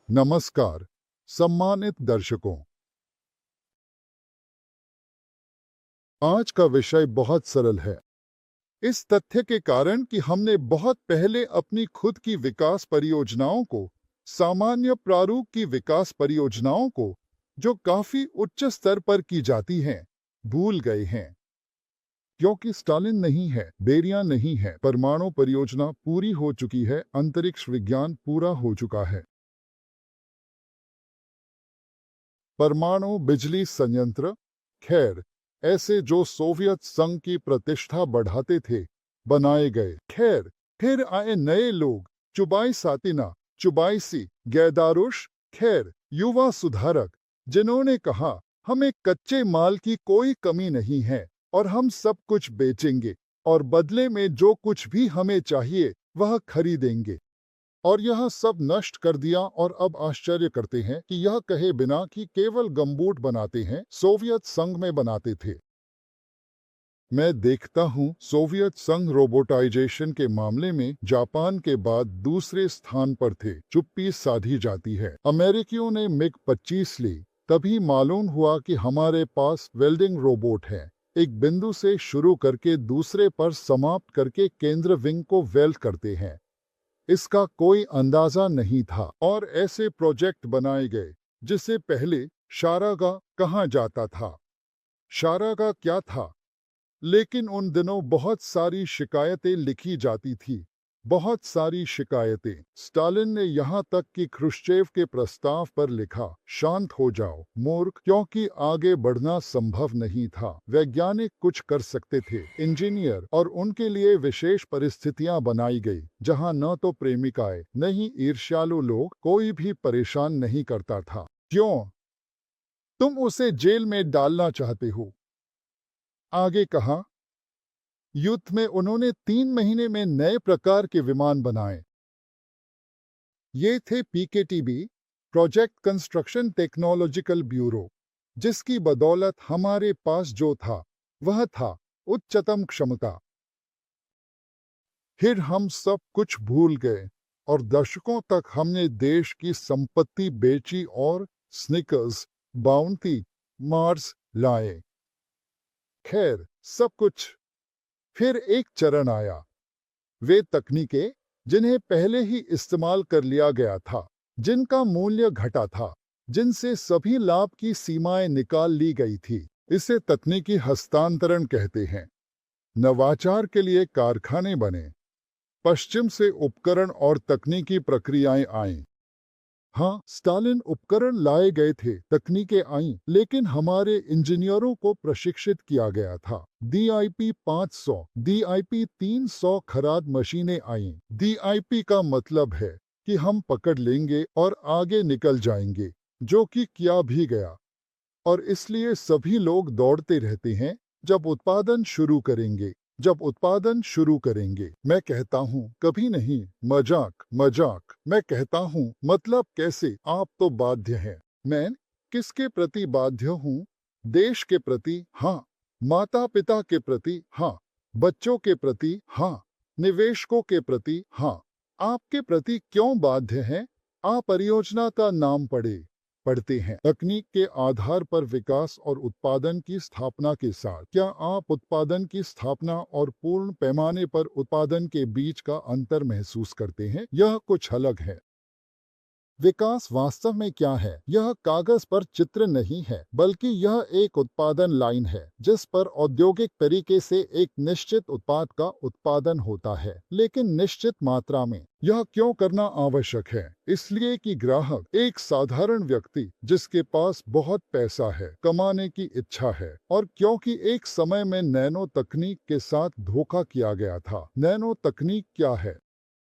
नमस्कार सम्मानित दर्शकों। आज का विषय बहुत सरल है, इस तथ्य के कारण कि हमने बहुत पहले अपनी खुद की विकास परियोजनाओं को, सामान्य प्रारूप की विकास परियोजनाओं को, जो काफी उच्च स्तर पर की जाती हैं, भूल गए हैं। क्योंकि स्टालिन नहीं है, बेरिया नहीं है, परमाणु परियोजना पूरी हो चुकी है, अंतरिक्ष विज्ञान पूरा हो चुका है। परमाणु बिजली संयंत्र, खैर, ऐसे जो सोवियत संघ की प्रतिष्ठा बढ़ाते थे, बनाए गए। खैर, फिर आए नए लोग, चुबाइसातिना, चुबाइसी, गैदारुश, खैर, युवा सुधारक, जिन्होंने कहा, हमें कच्चे माल की कोई कमी नहीं है और हम सब कुछ बेचेंगे और बदले में जो कुछ भी हमें चाहिए वह खरीदेंगे। और यह सब नष्ट कर दिया और अब आश्चर्य करते हैं कि यह कहे बिना कि केवल गमबूट बनाते हैं, सोवियत संघ में बनाते थे। मैं देखता हूं सोवियत संघ रोबोटाइजेशन के मामले में जापान के बाद दूसरे स्थान पर थे। चुप्पी साधी जाती है। अमेरिकियों ने मिग 25 ली, तभी मालूम हुआ कि हमारे पास वेल्डिंग रोबोट है। एक बिंदु से शुरू करके दूसरे पर समाप्त करके केंद्र विंग को वेल्ड करते हैं। इसका कोई अंदाजा नहीं था और ऐसे प्रोजेक्ट बनाए गए जिसे पहले शारागा कहा जाता था। शारागा क्या था? लेकिन उन दिनों बहुत सारी शिकायतें लिखी जाती थी, बहुत सारी शिकायतें। स्टालिन ने यहाँ तक कि ख्रुश्चेव के प्रस्ताव पर लिखा, शांत हो जाओ मूर्ख, क्योंकि आगे बढ़ना संभव नहीं था। वैज्ञानिक कुछ कर सकते थे, इंजीनियर, और उनके लिए विशेष परिस्थितियां बनाई गई जहाँ न तो प्रेमिकाएं न ही ईर्ष्यालु लोग, कोई भी परेशान नहीं करता था। क्यों? तुम उसे जेल में डालना चाहते हो। आगे कहा, युद्ध में उन्होंने 3 महीने में नए प्रकार के विमान बनाए। ये थे पीकेटीबी, प्रोजेक्ट कंस्ट्रक्शन टेक्नोलॉजिकल ब्यूरो, जिसकी बदौलत हमारे पास जो था वह था उच्चतम क्षमता। फिर हम सब कुछ भूल गए और दशकों तक हमने देश की संपत्ति बेची और स्निकर्स, बाउंटी, मार्स लाए। खैर, सब कुछ। फिर एक चरण आया, वे तकनीकें जिन्हें पहले ही इस्तेमाल कर लिया गया था, जिनका मूल्य घटा था, जिनसे सभी लाभ की सीमाएं निकाल ली गई थी। इसे तकनीकी हस्तांतरण कहते हैं। नवाचार के लिए कारखाने बने, पश्चिम से उपकरण और तकनीकी प्रक्रियाएं आईं। हाँ, स्टालिन उपकरण लाए गए थे, तकनीकें आईं, लेकिन हमारे इंजीनियरों को प्रशिक्षित किया गया था। DIP 500, DIP 300 खराद मशीनें आईं। DIP का मतलब है कि हम पकड़ लेंगे और आगे निकल जाएंगे, जो कि किया भी गया। और इसलिए सभी लोग दौड़ते रहते हैं, जब उत्पादन शुरू करेंगे, जब उत्पादन शुरू करेंगे। मैं कहता हूँ, कभी नहीं, मजाक मजाक। मैं कहता हूँ, मतलब कैसे? आप तो बाध्य हैं। मैं किसके प्रति बाध्य हूँ? देश के प्रति, हाँ। माता पिता के प्रति, हाँ। बच्चों के प्रति, हाँ। निवेशकों के प्रति, हाँ। आपके प्रति क्यों बाध्य हैं? आप परियोजना का नाम पढ़ते हैं। तकनीक के आधार पर विकास और उत्पादन की स्थापना के साथ, क्या आप उत्पादन की स्थापना और पूर्ण पैमाने पर उत्पादन के बीच का अंतर महसूस करते हैं? यह कुछ अलग है। विकास वास्तव में क्या है? यह कागज पर चित्र नहीं है, बल्कि यह एक उत्पादन लाइन है जिस पर औद्योगिक तरीके से एक निश्चित उत्पाद का उत्पादन होता है, लेकिन निश्चित मात्रा में। यह क्यों करना आवश्यक है? इसलिए कि ग्राहक, एक साधारण व्यक्ति जिसके पास बहुत पैसा है, कमाने की इच्छा है, और क्योंकि एक समय में नैनो तकनीक के साथ धोखा किया गया था। नैनो तकनीक क्या है?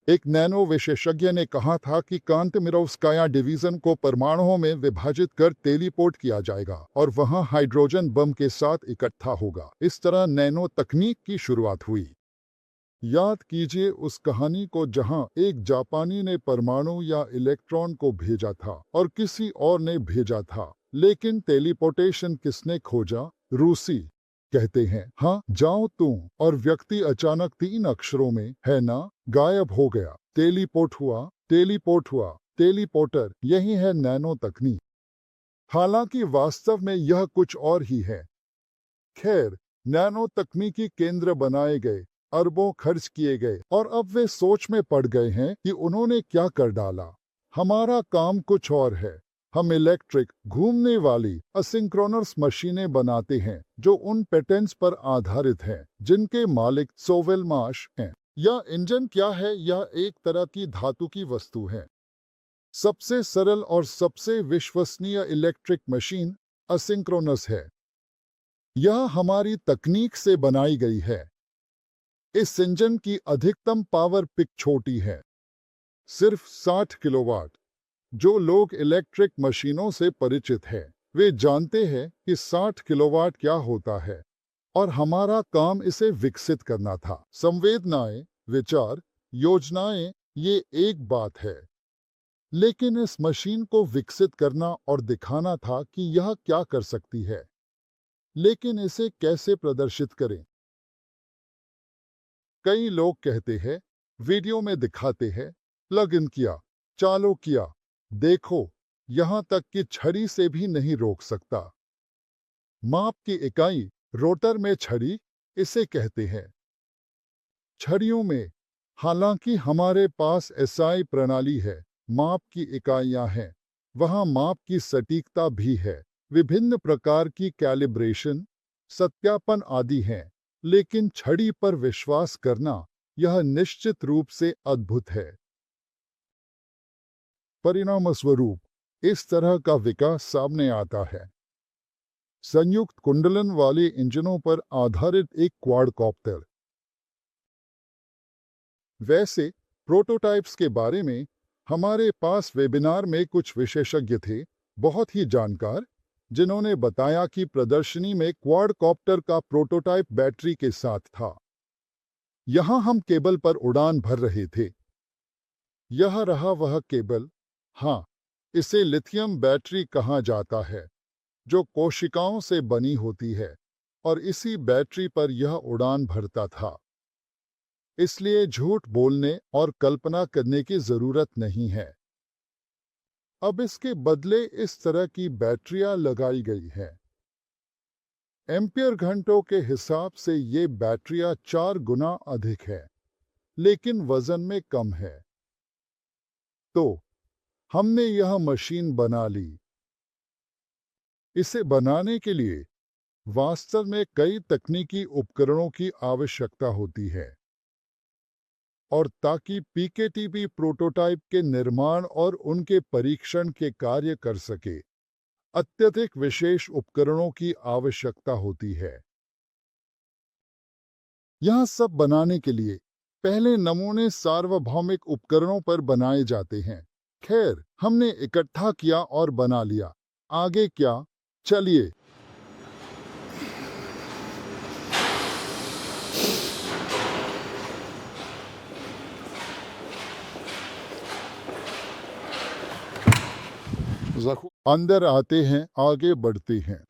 एक नैनो विशेषज्ञ ने कहा था कि कांतमिरोव्स्काया डिवीजन को परमाणुओं में विभाजित कर टेलीपोर्ट किया जाएगा और वहां हाइड्रोजन बम के साथ इकट्ठा होगा। इस तरह नैनो तकनीक की शुरुआत हुई। याद कीजिए उस कहानी को जहां एक जापानी ने परमाणु या इलेक्ट्रॉन को भेजा था और किसी और ने भेजा था, लेकिन टेलीपोर्टेशन किसने खोजा? रूसी। कहते हैं, हाँ जाओ तुम, और व्यक्ति अचानक 3 अक्षरों में, है ना, गायब हो गया। टेलीपोर्ट हुआ, टेलीपोर्ट हुआ। टेलीपोर्टर, यही है नैनो तकनीक। हालांकि वास्तव में यह कुछ और ही है। खैर, नैनो तकनीकी केंद्र बनाए गए, अरबों खर्च किए गए और अब वे सोच में पड़ गए हैं कि उन्होंने क्या कर डाला। हमारा काम कुछ और है। हम इलेक्ट्रिक घूमने वाली असिंक्रोनस मशीनें बनाते हैं जो उन पेटेंट्स पर आधारित हैं जिनके मालिक सोवेल मार्श हैं। यह इंजन क्या है? यह एक तरह की धातु की वस्तु है। सबसे सरल और सबसे विश्वसनीय इलेक्ट्रिक मशीन असिंक्रोनस है। यह हमारी तकनीक से बनाई गई है। इस इंजन की अधिकतम पावर पिक छोटी है, सिर्फ 60 किलोवाट। जो लोग इलेक्ट्रिक मशीनों से परिचित हैं, वे जानते हैं कि 60 किलोवाट क्या होता है और हमारा काम इसे विकसित करना था। संवेदनाएं, विचार, योजनाएं, ये एक बात है, लेकिन इस मशीन को विकसित करना और दिखाना था कि यह क्या कर सकती है। लेकिन इसे कैसे प्रदर्शित करें? कई लोग कहते हैं, वीडियो में दिखाते हैं, प्लग इन किया, चालू किया, देखो, यहां तक कि छड़ी से भी नहीं रोक सकता। माप की इकाई रोटर में छड़ी, इसे कहते हैं। छड़ियों में, हालांकि हमारे पास एसआई प्रणाली है, माप की इकाइयां हैं, वहां माप की सटीकता भी है, विभिन्न प्रकार की कैलिब्रेशन, सत्यापन आदि हैं, लेकिन छड़ी पर विश्वास करना, यह निश्चित रूप से अद्भुत है। परिणामस्वरूप, इस तरह का विकास सामने आता है। संयुक्त कुंडलन वाले इंजनों पर आधारित एक क्वाडकॉप्टर। वैसे प्रोटोटाइप्स के बारे में हमारे पास वेबिनार में कुछ विशेषज्ञ थे, बहुत ही जानकार, जिन्होंने बताया कि प्रदर्शनी में क्वाडकॉप्टर का प्रोटोटाइप बैटरी के साथ था। यहां हम केबल पर उड़ान भर रहे थे। यह रहा वह केबल। हाँ, इसे लिथियम बैटरी कहा जाता है, जो कोशिकाओं से बनी होती है, और इसी बैटरी पर यह उड़ान भरता था। इसलिए झूठ बोलने और कल्पना करने की जरूरत नहीं है। अब इसके बदले इस तरह की बैटरियां लगाई गई हैं। एम्पियर घंटों के हिसाब से ये बैटरियां 4 गुना अधिक है, लेकिन वजन में कम है। तो हमने यह मशीन बना ली। इसे बनाने के लिए वास्तव में कई तकनीकी उपकरणों की आवश्यकता होती है, और ताकि पीकेटीपी प्रोटोटाइप के निर्माण और उनके परीक्षण के कार्य कर सके, अत्यधिक विशेष उपकरणों की आवश्यकता होती है। यह सब बनाने के लिए पहले नमूने सार्वभौमिक उपकरणों पर बनाए जाते हैं। खैर, हमने इकट्ठा किया और बना लिया। आगे क्या? चलिए अंदर आते हैं, आगे बढ़ते हैं।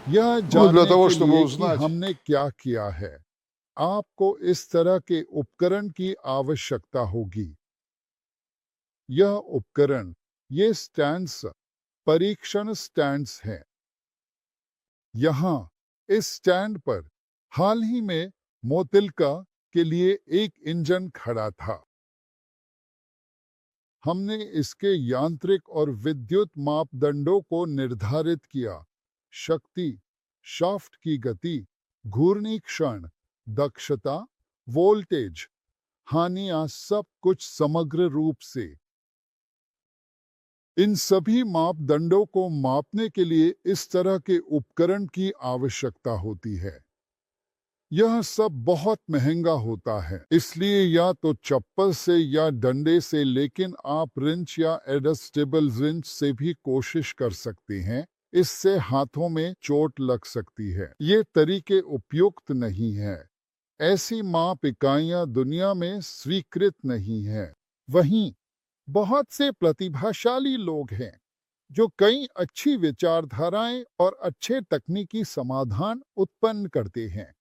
यह जानने того, के чтобы लिए कि узнать. हमने क्या किया है, आपको इस तरह के उपकरण की आवश्यकता होगी। यह उपकरण, ये स्टैंड्स, परीक्षण स्टैंड्स हैं। यहाँ इस स्टैंड पर हाल ही में मोतिल्का के लिए एक इंजन खड़ा था। हमने इसके यांत्रिक और विद्युत मापदंडों को निर्धारित किया। शक्ति, शाफ्ट की गति, घूर्णी क्षण, दक्षता, वोल्टेज, हानियां, सब कुछ समग्र रूप से। इन सभी मापदंडों को मापने के लिए इस तरह के उपकरण की आवश्यकता होती है। यह सब बहुत महंगा होता है, इसलिए या तो चप्पल से या डंडे से, लेकिन आप रिंच या एडजस्टेबल रिंच से भी कोशिश कर सकते हैं। इससे हाथों में चोट लग सकती है। ये तरीके उपयुक्त नहीं है। ऐसी माप इकाइयां दुनिया में स्वीकृत नहीं हैं। वहीं बहुत से प्रतिभाशाली लोग हैं जो कई अच्छी विचारधाराएं और अच्छे तकनीकी समाधान उत्पन्न करते हैं,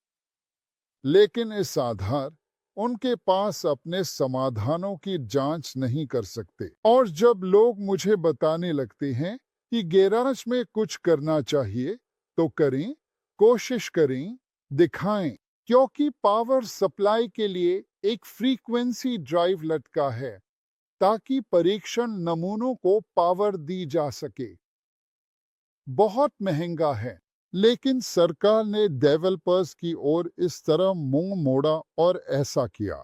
लेकिन इस आधार उनके पास अपने समाधानों की जांच नहीं कर सकते। और जब लोग मुझे बताने लगते हैं कि गैराज में कुछ करना चाहिए, तो करें, कोशिश करें, दिखाएं, क्योंकि पावर सप्लाई के लिए एक फ्रीक्वेंसी ड्राइव लटका है ताकि परीक्षण नमूनों को पावर दी जा सके। बहुत महंगा है, लेकिन सरकार ने डेवलपर्स की ओर इस तरह मुंह मोड़ा और ऐसा किया।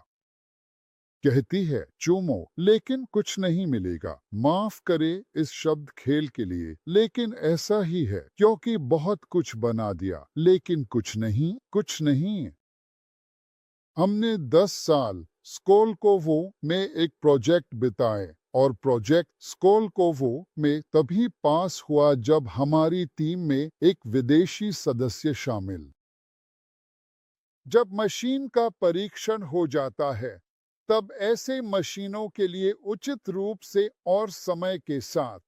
कहती है चूमो, लेकिन कुछ नहीं मिलेगा। माफ करे इस शब्द खेल के लिए, लेकिन ऐसा ही है, क्योंकि बहुत कुछ बना दिया लेकिन कुछ नहीं, कुछ नहीं। हमने 10 साल स्कोलकोवो में एक प्रोजेक्ट बिताए और प्रोजेक्ट स्कोलकोवो में तभी पास हुआ जब हमारी टीम में एक विदेशी सदस्य शामिल। जब मशीन का परीक्षण हो जाता है, तब ऐसे मशीनों के लिए उचित रूप से और समय के साथ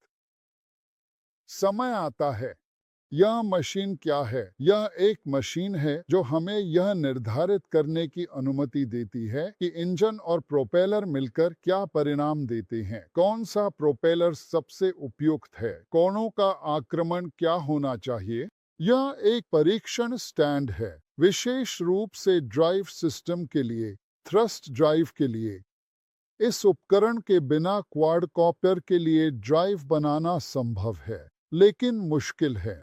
समय आता है। यह मशीन क्या है? यह एक मशीन है जो हमें यह निर्धारित करने की अनुमति देती है कि इंजन और प्रोपेलर मिलकर क्या परिणाम देते हैं। कौन सा प्रोपेलर सबसे उपयुक्त है? कोणों का आक्रमण क्या होना चाहिए? यह एक परीक्षण स्टैंड है, विशेष रूप से ड्राइव सिस्टम के लिए, थ्रस्ट ड्राइव के लिए। इस उपकरण के बिना क्वाडकॉप्टर के लिए ड्राइव बनाना संभव है, लेकिन मुश्किल है।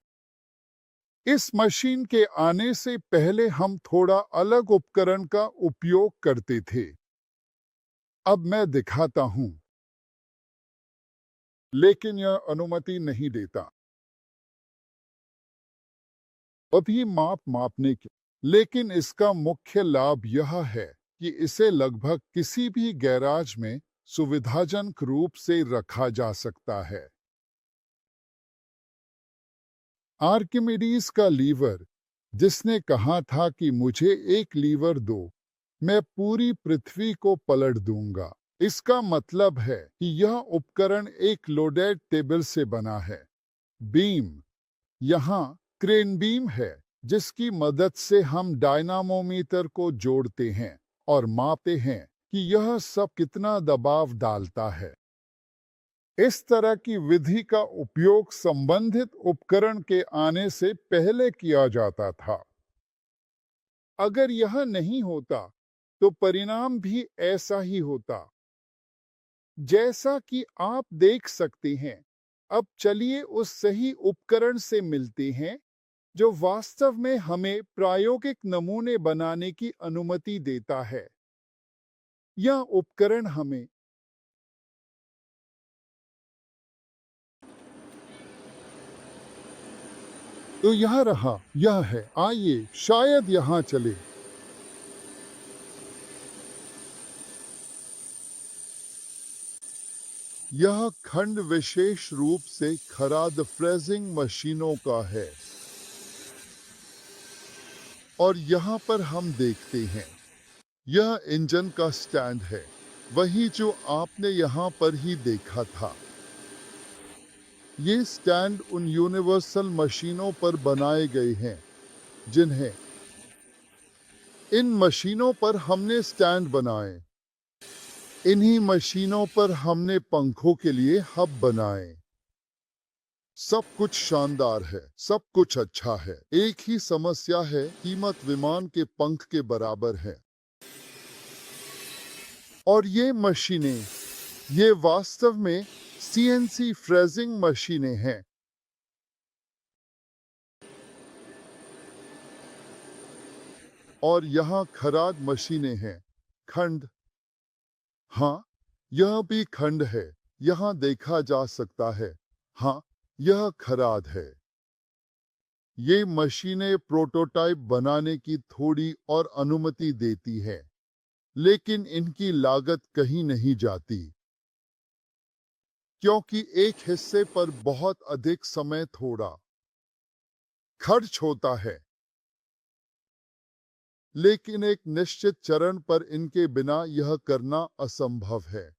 इस मशीन के आने से पहले हम थोड़ा अलग उपकरण का उपयोग करते थे। अब मैं दिखाता हूं, लेकिन यह अनुमति नहीं देता अभी मापने की। लेकिन इसका मुख्य लाभ यह है कि इसे लगभग किसी भी गैराज में सुविधाजनक रूप से रखा जा सकता है। आर्किमिडीज का लीवर, जिसने कहा था कि मुझे एक लीवर दो, मैं पूरी पृथ्वी को पलट दूंगा। इसका मतलब है कि यह उपकरण एक लोडेड टेबल से बना है। बीम, यहाँ क्रेन बीम है, जिसकी मदद से हम डायनामोमीटर को जोड़ते हैं और मापते हैं कि यह सब कितना दबाव डालता है। इस तरह की विधि का उपयोग संबंधित उपकरण के आने से पहले किया जाता था। अगर यह नहीं होता, तो परिणाम भी ऐसा ही होता। जैसा कि आप देख सकते हैं, अब चलिए उस सही उपकरण से मिलते हैं जो वास्तव में हमें प्रायोगिक नमूने बनाने की अनुमति देता है। यह उपकरण हमें तो यह रहा, यह है। आइए शायद यहाँ चले। यह खंड विशेष रूप से खराद फ्रेजिंग मशीनों का है और यहाँ पर हम देखते हैं, यह इंजन का स्टैंड है, वही जो आपने यहाँ पर ही देखा था। ये स्टैंड उन यूनिवर्सल मशीनों पर बनाए गए हैं जिन्हें इन मशीनों पर हमने स्टैंड बनाए। इन्हीं मशीनों पर हमने पंखों के लिए हब बनाए। सब कुछ शानदार है, सब कुछ अच्छा है। एक ही समस्या है, कीमत विमान के पंख के बराबर है। और ये मशीनें, ये वास्तव में सीएनसी फ्रेजिंग मशीनें हैं। और यहाँ खराद मशीनें हैं। खंड, हाँ, यह भी खंड है, यहाँ देखा जा सकता है। हाँ, यह खराद है। ये मशीनें प्रोटोटाइप बनाने की थोड़ी और अनुमति देती है, लेकिन इनकी लागत कहीं नहीं जाती, क्योंकि एक हिस्से पर बहुत अधिक समय थोड़ा खर्च होता है। लेकिन एक निश्चित चरण पर इनके बिना यह करना असंभव है।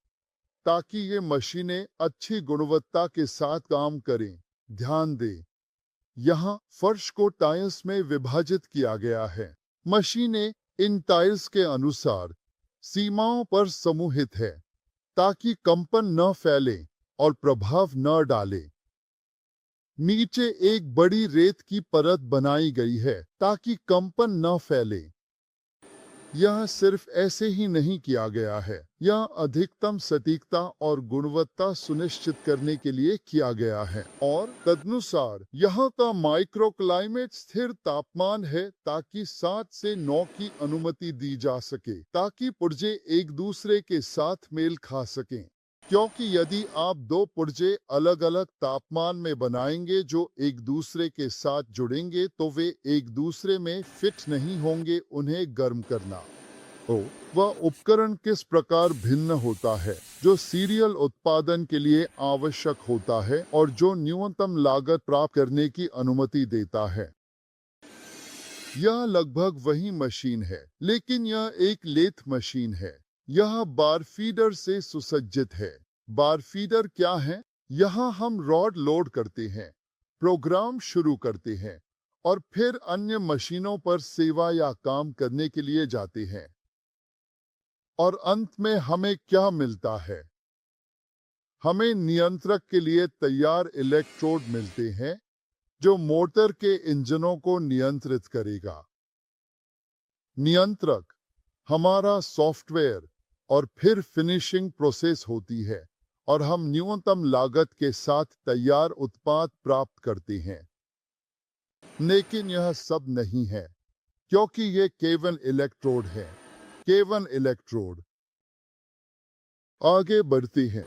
ताकि ये मशीनें अच्छी गुणवत्ता के साथ काम करें, ध्यान दें, यहाँ फर्श को टाइल्स में विभाजित किया गया है। मशीनें इन टाइल्स के अनुसार सीमाओं पर समूहित है ताकि कंपन न फैले और प्रभाव न डाले। नीचे एक बड़ी रेत की परत बनाई गई है ताकि कंपन न फैले। यह सिर्फ ऐसे ही नहीं किया गया है, यह अधिकतम सटीकता और गुणवत्ता सुनिश्चित करने के लिए किया गया है और तदनुसार यहाँ का माइक्रोक्लाइमेट स्थिर तापमान है ताकि 7 से 9 की अनुमति दी जा सके ताकि पुर्जे एक दूसरे के साथ मेल खा सकें। क्योंकि यदि आप दो पुर्जे अलग अलग तापमान में बनाएंगे जो एक दूसरे के साथ जुड़ेंगे तो वे एक दूसरे में फिट नहीं होंगे। उन्हें गर्म करना वह उपकरण किस प्रकार भिन्न होता है जो सीरियल उत्पादन के लिए आवश्यक होता है और जो न्यूनतम लागत प्राप्त करने की अनुमति देता है। यह लगभग वही मशीन है, लेकिन यह एक लेथ मशीन है। यह बार फीडर से सुसज्जित है। बार फीडर क्या है? यहाँ हम रॉड लोड करते हैं, प्रोग्राम शुरू करते हैं और फिर अन्य मशीनों पर सेवा या काम करने के लिए जाते हैं। और अंत में हमें क्या मिलता है? हमें नियंत्रक के लिए तैयार इलेक्ट्रोड मिलते हैं जो मोटर के इंजनों को नियंत्रित करेगा। नियंत्रक हमारा सॉफ्टवेयर और फिर फिनिशिंग प्रोसेस होती है और हम न्यूनतम लागत के साथ तैयार उत्पाद प्राप्त करते हैं। लेकिन यह सब नहीं है, क्योंकि ये केवल इलेक्ट्रोड है, केवल इलेक्ट्रोड। आगे बढ़ते हैं।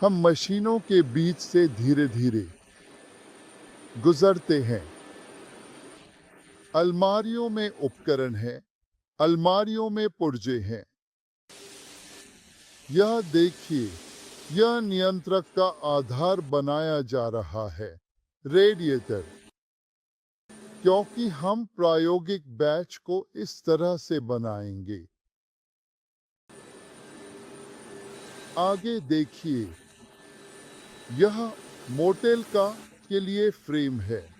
हम मशीनों के बीच से धीरे धीरे गुजरते हैं। अलमारियों में उपकरण हैं, अलमारियों में पुर्जे हैं। यह देखिए, यह नियंत्रक का आधार बनाया जा रहा है, रेडिएटर। क्योंकि हम प्रायोगिक बैच को इस तरह से बनाएंगे। आगे देखिए, यह मोटेल का के लिए फ्रेम है।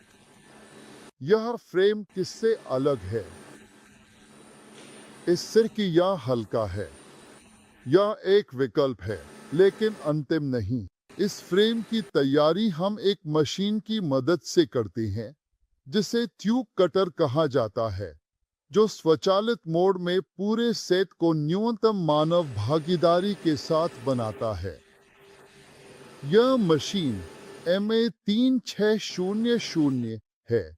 यह फ्रेम किससे अलग है? इससे कि यह हल्का है। यह एक विकल्प है, लेकिन अंतिम नहीं। इस फ्रेम की तैयारी हम एक मशीन की मदद से करते हैं जिसे ट्यूब कटर कहा जाता है, जो स्वचालित मोड में पूरे सेट को न्यूनतम मानव भागीदारी के साथ बनाता है। यह मशीन MA3600 है।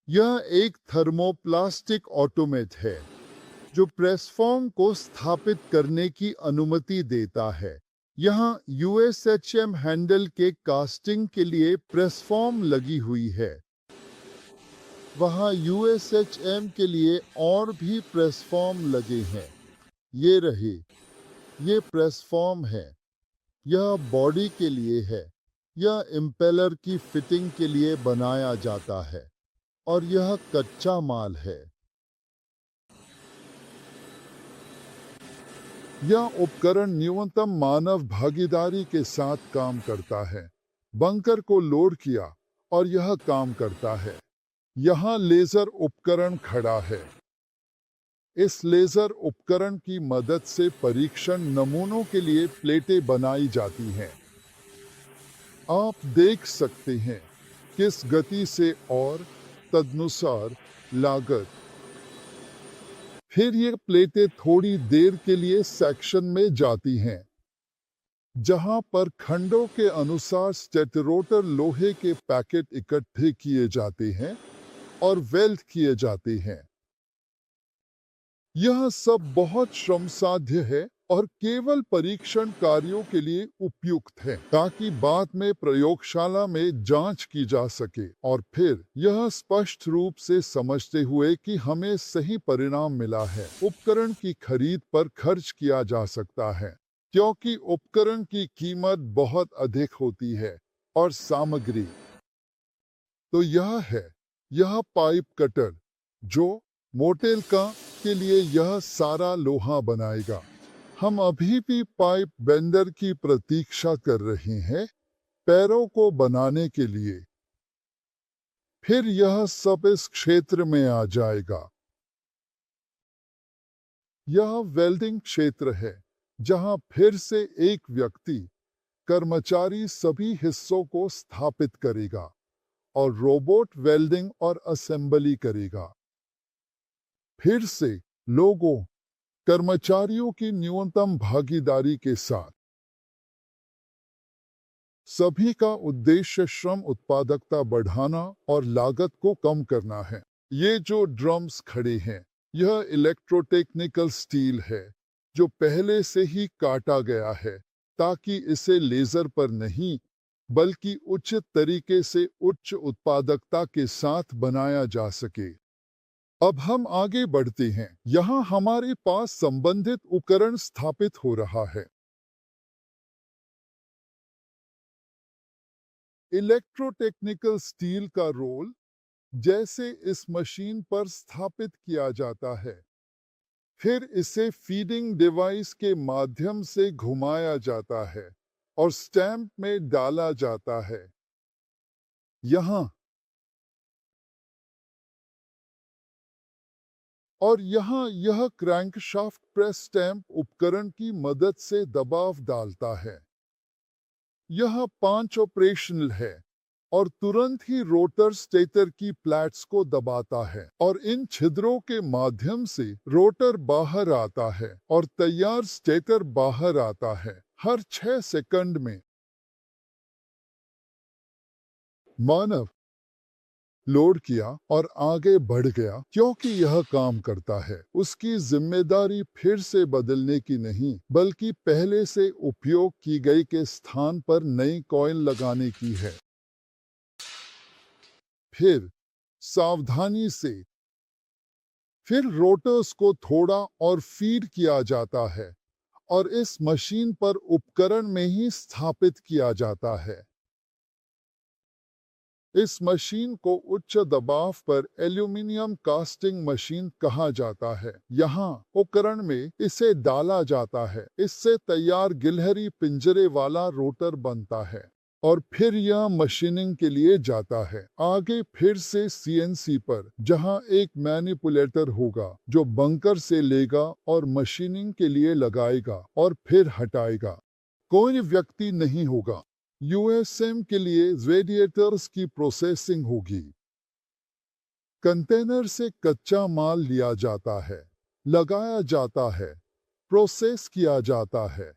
यह एक थर्मोप्लास्टिक ऑटोमेट है जो प्रेसफॉर्म को स्थापित करने की अनुमति देता है। यहाँ USHM हैंडल के कास्टिंग के लिए प्रेसफॉर्म लगी हुई है। वहाँ USHM के लिए और भी प्रेसफॉर्म लगे हैं। ये रहे, ये प्रेसफॉर्म है। यह बॉडी के लिए है। यह इम्पेलर की फिटिंग के लिए बनाया जाता है और यह कच्चा माल है। यह उपकरण न्यूनतम मानव भागीदारी के साथ काम करता है। बंकर को लोड किया और यह काम करता है। यहाँ लेजर उपकरण खड़ा है। इस लेजर उपकरण की मदद से परीक्षण नमूनों के लिए प्लेटें बनाई जाती हैं। आप देख सकते हैं किस गति से और तदनुसार लागत। फिर ये प्लेटें थोड़ी देर के लिए सेक्शन में जाती हैं, जहां पर खंडों के अनुसार स्टेटरोटर लोहे के पैकेट इकट्ठे किए जाते हैं और वेल्ड किए जाते हैं। यह सब बहुत श्रमसाध्य है और केवल परीक्षण कार्यों के लिए उपयुक्त है ताकि बाद में प्रयोगशाला में जांच की जा सके और फिर यह स्पष्ट रूप से समझते हुए कि हमें सही परिणाम मिला है, उपकरण की खरीद पर खर्च किया जा सकता है, क्योंकि उपकरण की कीमत बहुत अधिक होती है और सामग्री तो यह पाइप कटर जो मोटेल का के लिए यह सारा लोहा बनाएगा। हम अभी भी पाइप बेंडर की प्रतीक्षा कर रहे हैं पैरों को बनाने के लिए। फिर यह सब इस क्षेत्र में आ जाएगा। यह वेल्डिंग क्षेत्र है जहां फिर से एक व्यक्ति कर्मचारी सभी हिस्सों को स्थापित करेगा और रोबोट वेल्डिंग और असेंबली करेगा। फिर से लोगों कर्मचारियों की न्यूनतम भागीदारी के साथ। सभी का उद्देश्य श्रम उत्पादकता बढ़ाना और लागत को कम करना है। ये जो ड्रम्स खड़े हैं, यह इलेक्ट्रोटेक्निकल स्टील है जो पहले से ही काटा गया है ताकि इसे लेजर पर नहीं बल्कि उचित तरीके से उच्च उत्पादकता के साथ बनाया जा सके। अब हम आगे बढ़ते हैं। यहाँ हमारे पास संबंधित उपकरण स्थापित हो रहा है। इलेक्ट्रोटेक्निकल स्टील का रोल जैसे इस मशीन पर स्थापित किया जाता है, फिर इसे फीडिंग डिवाइस के माध्यम से घुमाया जाता है और स्टैंप में डाला जाता है। यहाँ और यहाँ यह क्रैंकशाफ्ट प्रेस स्टैंप उपकरण की मदद से दबाव डालता है। यह 5 ऑपरेशनल है और तुरंत ही रोटर स्टेटर की प्लेट्स को दबाता है और इन छिद्रों के माध्यम से रोटर बाहर आता है और तैयार स्टेटर बाहर आता है हर 6 सेकंड में। मानव लोड किया और आगे बढ़ गया क्योंकि यह काम करता है। उसकी जिम्मेदारी फिर से बदलने की नहीं बल्कि पहले से उपयोग की गई के स्थान पर नई कॉइल लगाने की है। फिर सावधानी से फिर रोटर्स को थोड़ा और फीड किया जाता है और इस मशीन पर उपकरण में ही स्थापित किया जाता है। इस मशीन को उच्च दबाव पर एल्यूमीनियम कास्टिंग मशीन कहा जाता है। यहाँ उपकरण में इसे डाला जाता है। इससे तैयार गिलहरी पिंजरे वाला रोटर बनता है और फिर यह मशीनिंग के लिए जाता है। आगे फिर से सीएनसी पर जहाँ एक मैनिपुलेटर होगा जो बंकर से लेगा और मशीनिंग के लिए लगाएगा और फिर हटाएगा। कोई व्यक्ति नहीं होगा। यूएसएम के लिए रेडिएटर्स की प्रोसेसिंग होगी। कंटेनर से कच्चा माल लिया जाता है, लगाया जाता है, प्रोसेस किया जाता है।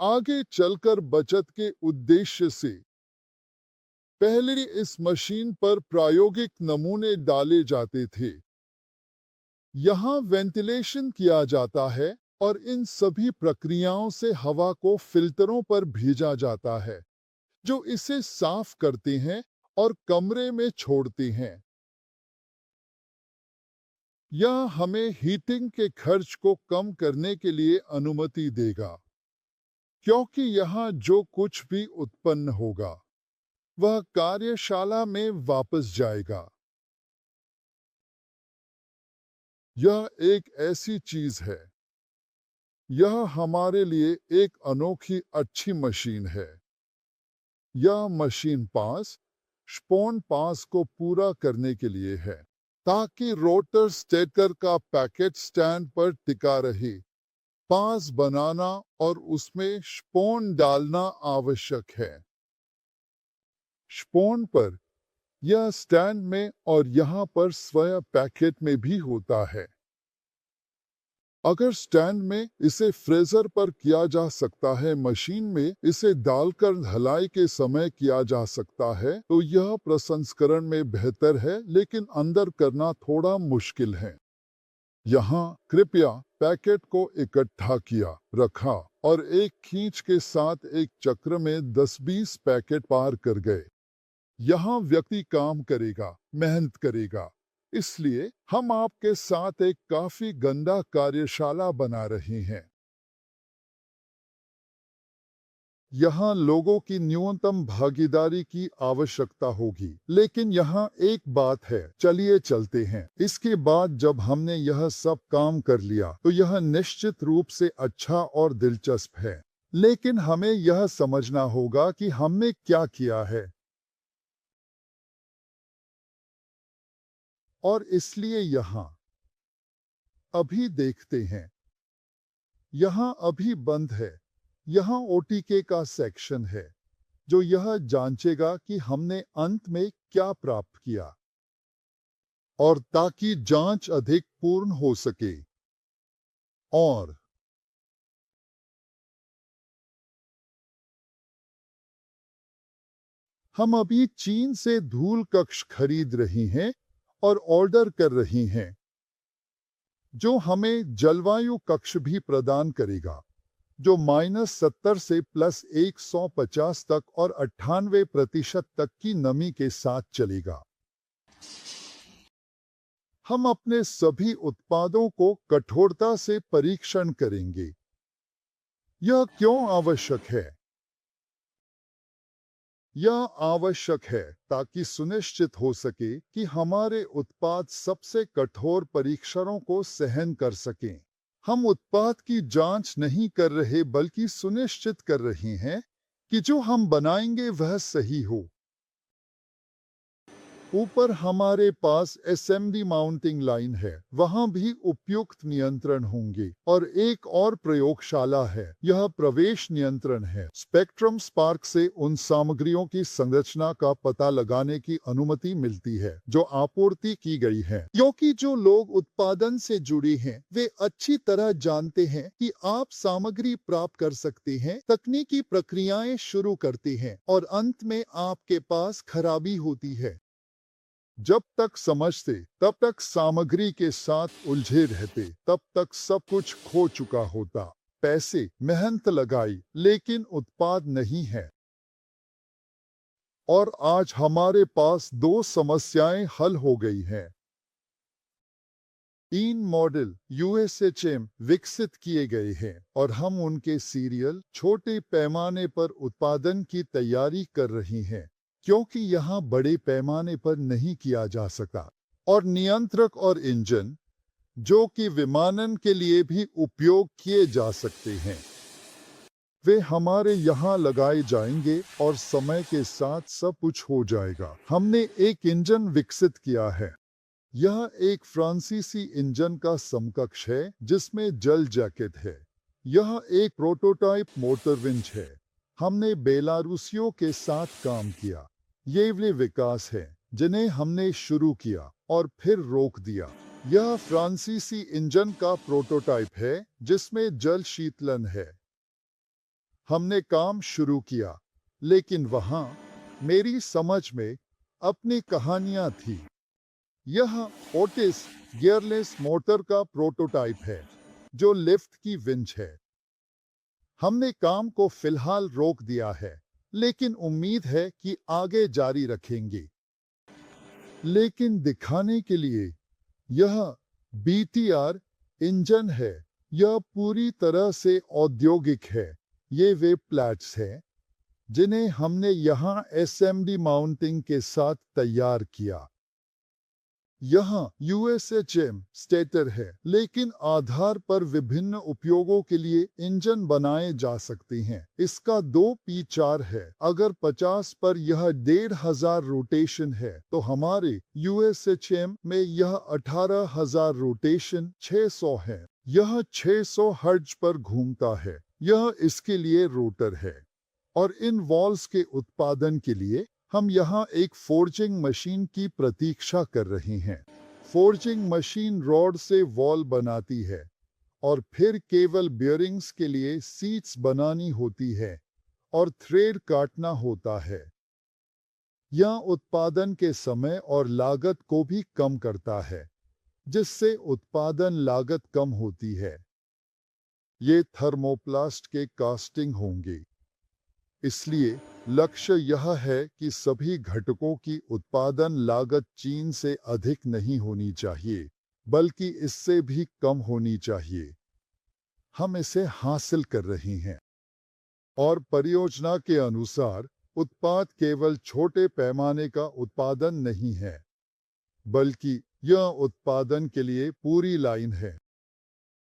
आगे चलकर बचत के उद्देश्य से पहले इस मशीन पर प्रायोगिक नमूने डाले जाते थे। यहाँ वेंटिलेशन किया जाता है और इन सभी प्रक्रियाओं से हवा को फिल्टरों पर भेजा जाता है जो इसे साफ करते हैं और कमरे में छोड़ते हैं। यह हमें हीटिंग के खर्च को कम करने के लिए अनुमति देगा क्योंकि यहाँ जो कुछ भी उत्पन्न होगा वह कार्यशाला में वापस जाएगा। यह एक ऐसी चीज है। यह हमारे लिए एक अनोखी अच्छी मशीन है। यह मशीन पास स्पोन पास को पूरा करने के लिए है ताकि रोटर स्टेटर का पैकेट स्टैंड पर टिका रहे। पास बनाना और उसमें स्पोन डालना आवश्यक है। स्पोन पर यह स्टैंड में और यहाँ पर स्वयं पैकेट में भी होता है। अगर स्टैंड में इसे फ्रेजर पर किया जा सकता है, मशीन में इसे डालकर ढलाई के समय किया जा सकता है, तो यह प्रसंस्करण में बेहतर है लेकिन अंदर करना थोड़ा मुश्किल है। यहाँ कृपया पैकेट को इकट्ठा किया, रखा और एक खींच के साथ एक चक्र में 10-20 पैकेट पार कर गए। यहाँ व्यक्ति काम करेगा, मेहनत करेगा। इसलिए हम आपके साथ एक काफी गंदा कार्यशाला बना रहे हैं। यहाँ लोगों की न्यूनतम भागीदारी की आवश्यकता होगी। लेकिन यहाँ एक बात है, चलिए चलते हैं। इसके बाद जब हमने यह सब काम कर लिया तो यह निश्चित रूप से अच्छा और दिलचस्प है। लेकिन हमें यह समझना होगा कि हमने क्या किया है। और इसलिए यहाँ अभी देखते हैं। यहाँ अभी बंद है। यहाँ ओटीके का सेक्शन है जो यह जांचेगा कि हमने अंत में क्या प्राप्त किया, और ताकि जांच अधिक पूर्ण हो सके। और हम अभी चीन से धूल कक्ष खरीद रही हैं और ऑर्डर कर रही हैं, जो हमें जलवायु कक्ष भी प्रदान करेगा, जो -70 से +150 तक और 98% तक की नमी के साथ चलेगा। हम अपने सभी उत्पादों को कठोरता से परीक्षण करेंगे। यह क्यों आवश्यक है? यह आवश्यक है ताकि सुनिश्चित हो सके कि हमारे उत्पाद सबसे कठोर परीक्षणों को सहन कर सकें। हम उत्पाद की जांच नहीं कर रहे बल्कि सुनिश्चित कर रहे हैं कि जो हम बनाएंगे वह सही हो। ऊपर हमारे पास एसएमडी माउंटिंग लाइन है, वहां भी उपयुक्त नियंत्रण होंगे। और एक और प्रयोगशाला है, यह प्रवेश नियंत्रण है। स्पेक्ट्रम स्पार्क से उन सामग्रियों की संरचना का पता लगाने की अनुमति मिलती है जो आपूर्ति की गई है, क्योंकि जो लोग उत्पादन से जुड़े हैं वे अच्छी तरह जानते हैं कि आप सामग्री प्राप्त कर सकते हैं, तकनीकी प्रक्रियाएं शुरू करते हैं और अंत में आपके पास खराबी होती है। जब तक समझते तब तक सामग्री के साथ उलझे रहते, तब तक सब कुछ खो चुका होता। पैसे, मेहनत लगाई, लेकिन उत्पाद नहीं है। और आज हमारे पास दो समस्याएं हल हो गई हैं। तीन मॉडल यूएसएचएम विकसित किए गए हैं और हम उनके सीरियल छोटे पैमाने पर उत्पादन की तैयारी कर रही हैं, क्योंकि यहाँ बड़े पैमाने पर नहीं किया जा सका। और नियंत्रक और इंजन, जो कि विमानन के लिए भी उपयोग किए जा सकते हैं, वे हमारे यहाँ लगाए जाएंगे और समय के साथ सब कुछ हो जाएगा। हमने एक इंजन विकसित किया है। यह एक फ्रांसीसी इंजन का समकक्ष है जिसमें जल जैकेट है। यह एक प्रोटोटाइप मोटर विंच है। हमने बेलारूसियों के साथ काम किया। ये वे विकास हैं जिन्हें हमने शुरू किया और फिर रोक दिया। यह फ्रांसीसी इंजन का प्रोटोटाइप है जिसमें जल शीतलन है। हमने काम शुरू किया, लेकिन वहाँ मेरी समझ में अपनी कहानियाँ थी। यह ओटिस गियरलेस मोटर का प्रोटोटाइप है जो लिफ्ट की विंच है। हमने काम को फिलहाल रोक दिया है, लेकिन उम्मीद है कि आगे जारी रखेंगे। लेकिन दिखाने के लिए, यह बीटीआर इंजन है। यह पूरी तरह से औद्योगिक है। ये वे प्लैट्स हैं जिन्हें हमने यहाँ एसएमडी माउंटिंग के साथ तैयार किया। यहाँ यूएसएचएम स्टेटर है, लेकिन आधार पर विभिन्न उपयोगों के लिए इंजन बनाए जा सकते हैं। इसका 2P4 है। अगर 50 पर यह 1500 रोटेशन है तो हमारे यूएसएचएम में यह 18,000 रोटेशन 600 है। यह 600 हर्ट्ज पर घूमता है। यह इसके लिए रोटर है। और इन वॉल्स के उत्पादन के लिए हम यहाँ एक फोर्जिंग मशीन की प्रतीक्षा कर रहे हैं। फोर्जिंग मशीन रॉड से वॉल बनाती है और फिर केवल बियरिंग्स के लिए सीट्स बनानी होती है और थ्रेड काटना होता है। यह उत्पादन के समय और लागत को भी कम करता है, जिससे उत्पादन लागत कम होती है। ये थर्मोप्लास्ट के कास्टिंग होंगे। इसलिए लक्ष्य यह है कि सभी घटकों की उत्पादन लागत चीन से अधिक नहीं होनी चाहिए, बल्कि इससे भी कम होनी चाहिए। हम इसे हासिल कर रहे हैं। और परियोजना के अनुसार उत्पाद केवल छोटे पैमाने का उत्पादन नहीं है, बल्कि यह उत्पादन के लिए पूरी लाइन है।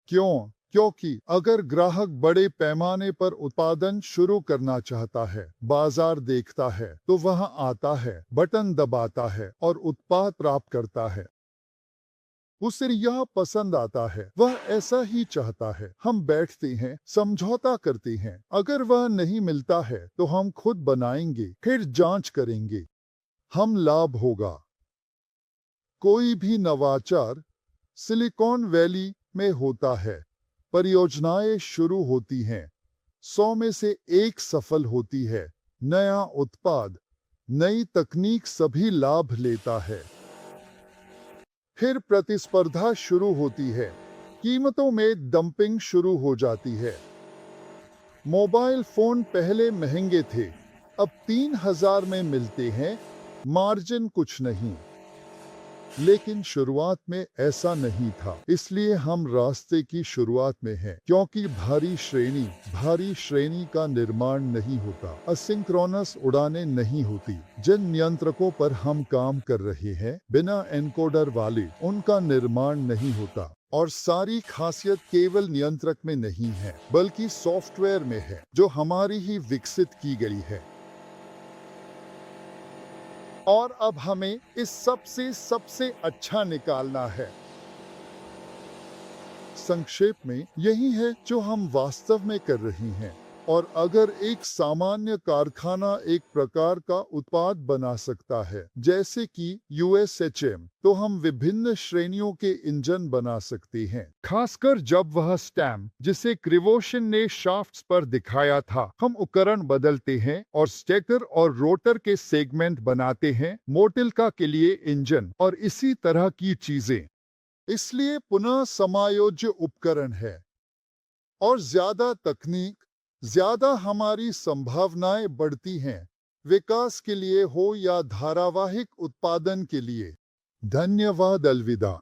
क्यों? क्योंकि अगर ग्राहक बड़े पैमाने पर उत्पादन शुरू करना चाहता है, बाजार देखता है, तो वह आता है, बटन दबाता है और उत्पाद प्राप्त करता है। उसे यह पसंद आता है, वह ऐसा ही चाहता है। हम बैठते हैं, समझौता करते हैं। अगर वह नहीं मिलता है तो हम खुद बनाएंगे, फिर जांच करेंगे। हम लाभ होगा। कोई भी नवाचार सिलिकॉन वैली में होता है। परियोजनाएं शुरू होती हैं, 100 में से 1 सफल होती है। नया उत्पाद, नई तकनीक सभी लाभ लेता है। फिर प्रतिस्पर्धा शुरू होती है, कीमतों में डंपिंग शुरू हो जाती है। मोबाइल फोन पहले महंगे थे, अब 3000 में मिलते हैं, मार्जिन कुछ नहीं। लेकिन शुरुआत में ऐसा नहीं था, इसलिए हम रास्ते की शुरुआत में हैं, क्योंकि भारी श्रेणी का निर्माण नहीं होता, असिंक्रोनस उड़ानें नहीं होती। जिन नियंत्रकों पर हम काम कर रहे हैं, बिना एनकोडर वाले, उनका निर्माण नहीं होता। और सारी खासियत केवल नियंत्रक में नहीं है, बल्कि सॉफ्टवेयर में है, जो हमारी ही विकसित की गई है। और अब हमें इस सबसे अच्छा निकालना है। संक्षेप में यही है जो हम वास्तव में कर रहे हैं। और अगर एक सामान्य कारखाना एक प्रकार का उत्पाद बना सकता है, जैसे कि USHM, तो हम विभिन्न श्रेणियों के इंजन बना सकते हैं। खासकर जब वह स्टैम्प, जिसे क्रिवोशन ने शाफ्ट्स पर दिखाया था, हम उपकरण बदलते हैं और स्टेकर और रोटर के सेगमेंट बनाते हैं, मोटिल्का के लिए इंजन और इसी तरह की चीजें। इसलिए पुनः समायोज्य उपकरण है। और ज्यादा तकनीक, ज्यादा हमारी संभावनाएं बढ़ती हैं, विकास के लिए हो या धारावाहिक उत्पादन के लिए। धन्यवाद। अलविदा।